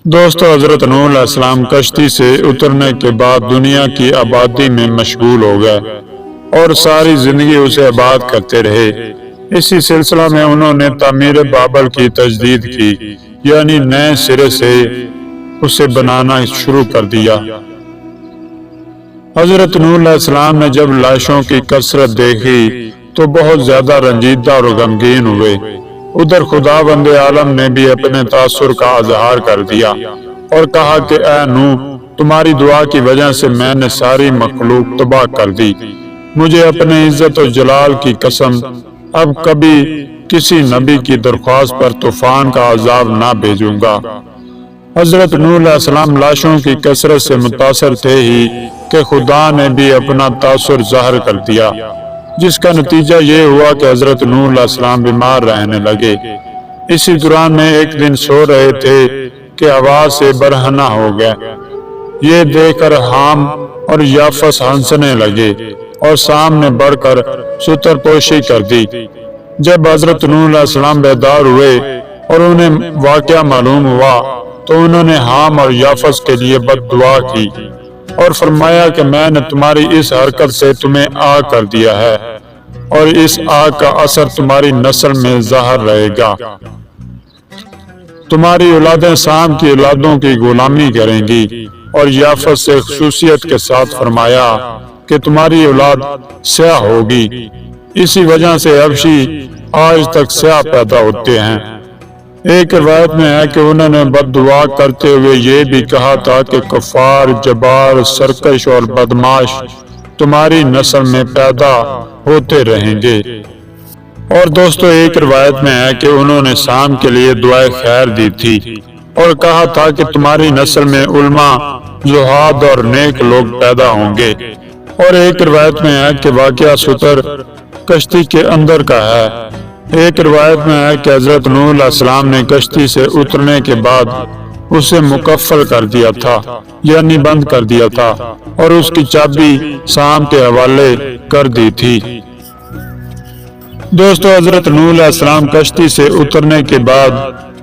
دوستو، حضرت نوح علیہ السلام کشتی سے اترنے کے بعد دنیا کی آبادی میں مشغول ہو گئے اور ساری زندگی اسے آباد کرتے رہے۔ اسی سلسلہ میں انہوں نے تعمیر بابل کی تجدید کی، یعنی نئے سرے سے اسے بنانا شروع کر دیا۔ حضرت نوح علیہ السلام نے جب لاشوں کی کثرت دیکھی تو بہت زیادہ رنجیدہ اور غمگین ہوئے۔ ادھر خدا بند عالم نے بھی اپنے تاثر کا اظہار کر دیا اور کہا کہ اے نوح، تمہاری دعا کی وجہ سے میں نے ساری مخلوق تباہ کر دی۔ مجھے اپنے عزت و جلال کی قسم، اب کبھی کسی نبی کی درخواست پر طوفان کا عذاب نہ بھیجوں گا۔ حضرت نوح علیہ السلام لاشوں کی کثرت سے متاثر تھے ہی کہ خدا نے بھی اپنا تاثر ظاہر کر دیا، جس کا نتیجہ یہ ہوا کہ حضرت نوح علیہ السلام بیمار رہنے لگے۔ اسی دوران میں ایک دن سو رہے تھے کہ ہوا سے برہنہ ہو گئے۔ یہ دیکھ کر حام اور یافس ہنسنے لگے اور سامنے بڑھ کر ستر پوشی کر دی۔ جب حضرت نوح علیہ السلام بیدار ہوئے اور انہیں واقعہ معلوم ہوا تو انہوں نے حام اور یافس کے لیے بد دعا کی اور فرمایا کہ میں نے تمہاری اس حرکت سے تمہیں آگ کر دیا ہے اور اس آگ کا اثر تمہاری نسل میں ظاہر رہے گا۔ تمہاری اولادیں سام کی اولادوں کی غلامی کریں گی۔ اور یافس سے خصوصیت کے ساتھ فرمایا کہ تمہاری اولاد سیاہ ہوگی۔ اسی وجہ سے حبشی آج تک سیاہ پیدا ہوتے ہیں۔ ایک روایت میں ہے کہ انہوں نے بد دعا کرتے ہوئے یہ بھی کہا تھا کہ کفار، جبار، سرکش اور بدماش تمہاری نسل میں پیدا ہوتے رہیں گے۔ اور دوستو، ایک روایت میں ہے کہ انہوں نے سام کے لیے دعائے خیر دی تھی اور کہا تھا کہ تمہاری نسل میں علماء، زہاد اور نیک لوگ پیدا ہوں گے۔ اور ایک روایت میں ہے کہ واقعہ ستر کشتی کے اندر کا ہے۔ ایک روایت میں ہے کہ حضرت نوح علیہ السلام نے کشتی سے اترنے کے بعد اسے مقفل کر دیا تھا، یعنی بند کر دیا تھا، اور اس کی چابی سام کے حوالے کر دی تھی۔ دوستو، حضرت نوح علیہ السلام کشتی سے اترنے کے بعد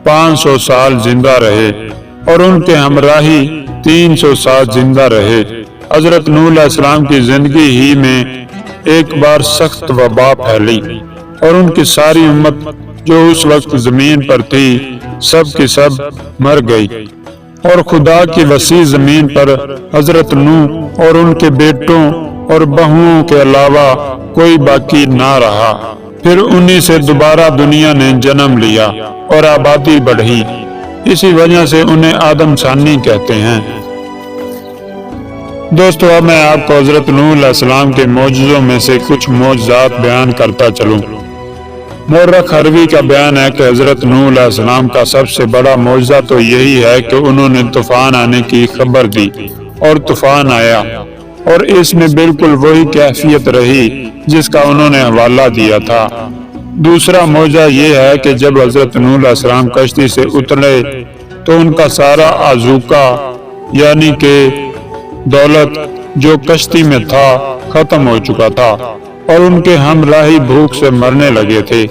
500 سال زندہ رہے اور ان کے ہمراہی 300 سال زندہ رہے۔ حضرت نوح علیہ السلام کی زندگی ہی میں ایک بار سخت وبا پھیلی اور ان کی ساری امت جو اس وقت زمین پر تھی سب کی سب مر گئی، اور خدا کی وسیع زمین پر حضرت نوح اور ان کے بیٹوں اور بہوؤں کے علاوہ کوئی باقی نہ رہا۔ پھر انہی سے دوبارہ دنیا نے جنم لیا اور آبادی بڑھی۔ اسی وجہ سے انہیں آدم ثانی کہتے ہیں۔ دوستو، اب میں آپ کو حضرت نوح علیہ السلام کے معجزوں میں سے کچھ معجزات بیان کرتا چلوں۔ مورخ حروی کا بیان ہے کہ حضرت نوح علیہ السلام کا سب سے بڑا معجزہ تو یہی ہے کہ انہوں نے طوفان آنے کی خبر دی اور طوفان آیا، اور اس میں بالکل وہی کیفیت رہی جس کا انہوں نے حوالہ دیا تھا۔ دوسرا معجزہ یہ ہے کہ جب حضرت نوح علیہ السلام کشتی سے اترے تو ان کا سارا آذوقہ، یعنی کہ دولت جو کشتی میں تھا، ختم ہو چکا تھا اور ان کے ہمراہی بھوک سے مرنے لگے تھے۔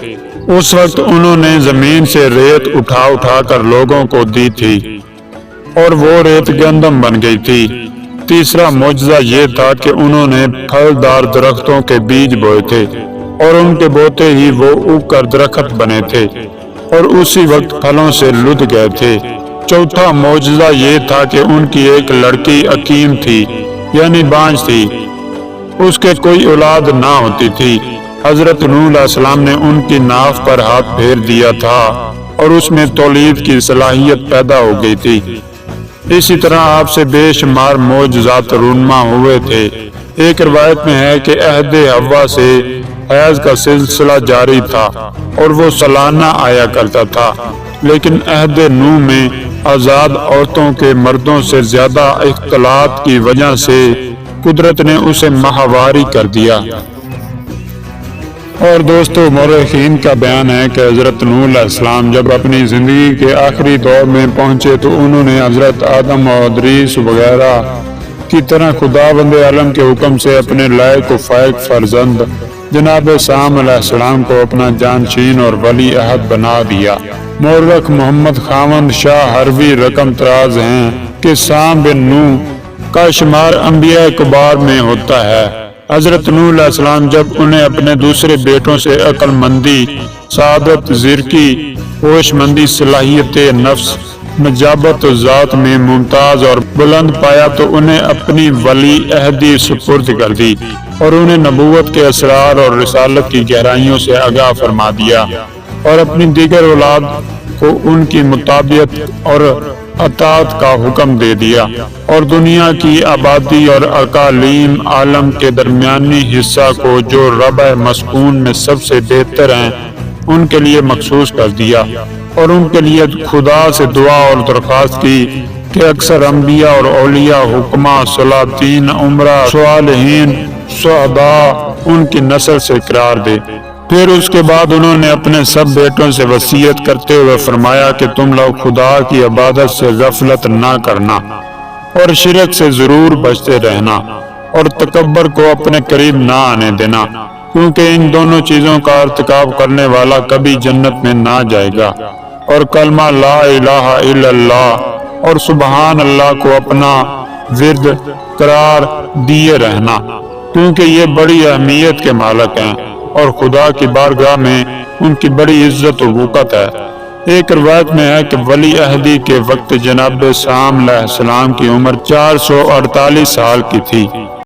اس وقت انہوں نے زمین سے ریت اٹھا اٹھا کر لوگوں کو دی تھی اور وہ ریت گندم بن گئی تھی۔ تیسرا معجزہ یہ تھا کہ انہوں نے پھلدار درختوں کے بیج بوئے تھے اور ان کے بوتے ہی وہ اگ کر درخت بنے تھے اور اسی وقت پھلوں سے لد گئے تھے۔ چوتھا معجزہ یہ تھا کہ ان کی ایک لڑکی عقیم تھی، یعنی بانجھ تھی، اس کے کوئی اولاد نہ ہوتی تھی۔ حضرت نوح علیہ السلام نے ان کی ناف پر ہاتھ پھیر دیا تھا اور اس میں تولید کی صلاحیت پیدا ہو گئی تھی۔ اسی طرح آپ سے بے شمار معجزات رونما ہوئے تھے۔ ایک روایت میں ہے کہ عہد حوا سے حیض کا سلسلہ جاری تھا اور وہ سالانہ آیا کرتا تھا، لیکن عہد نوح میں آزاد عورتوں کے مردوں سے زیادہ اختلاط کی وجہ سے قدرت نے اسے ماہواری کر دیا۔ اور دوستو، مورخین کا بیان ہے کہ حضرت نوح علیہ السلام جب اپنی زندگی کے آخری دور میں پہنچے تو انہوں نے حضرت آدم اور ادریس وغیرہ کی طرح خداوند عالم کے حکم سے اپنے لائق و فائق فرزند جناب سام علیہ السلام کو اپنا جانشین اور ولی عہد بنا دیا۔ مورخ محمد خاوند شاہ حروی رقم تراز ہیں کہ سام بن نوح کا شمار انبیاء کبار میں ہوتا ہے۔ حضرت نوح علیہ السلام جب انہیں اپنے دوسرے بیٹوں سے عقل مندی، سعادت، زرکی، ہوش مندی، صلاحیت نفس، نجابت و ذات میں ممتاز اور بلند پایا تو انہیں اپنی ولی عہدی سپرد کر دی اور انہیں نبوت کے اسرار اور رسالت کی گہرائیوں سے آگاہ فرما دیا اور اپنی دیگر اولاد کو ان کی مطابعت اور اطاعت کا حکم دے دیا اور دنیا کی آبادی اور اقالیم عالم کے درمیانی حصہ کو جو ربع مسکون میں سب سے بہتر ہیں ان کے لیے مخصوص کر دیا اور ان کے لیے خدا سے دعا اور درخواست کی کہ اکثر انبیاء اور اولیاء، حکماء، سلاطین، عمراء، صالحین، شہداء ان کی نسل سے قرار دے۔ پھر اس کے بعد انہوں نے اپنے سب بیٹوں سے وصیت کرتے ہوئے فرمایا کہ تم لوگ خدا کی عبادت سے غفلت نہ کرنا اور شرک سے ضرور بچتے رہنا اور تکبر کو اپنے قریب نہ آنے دینا، کیونکہ ان دونوں چیزوں کا ارتکاب کرنے والا کبھی جنت میں نہ جائے گا، اور کلمہ لا الہ الا اللہ اور سبحان اللہ کو اپنا ورد قرار دیے رہنا، کیونکہ یہ بڑی اہمیت کے مالک ہیں اور خدا کی بارگاہ میں ان کی بڑی عزت و وقت ہے۔ ایک روایت میں ہے کہ ولی عہدی کے وقت جناب سام علیہ السلام کی عمر 448 سال کی تھی۔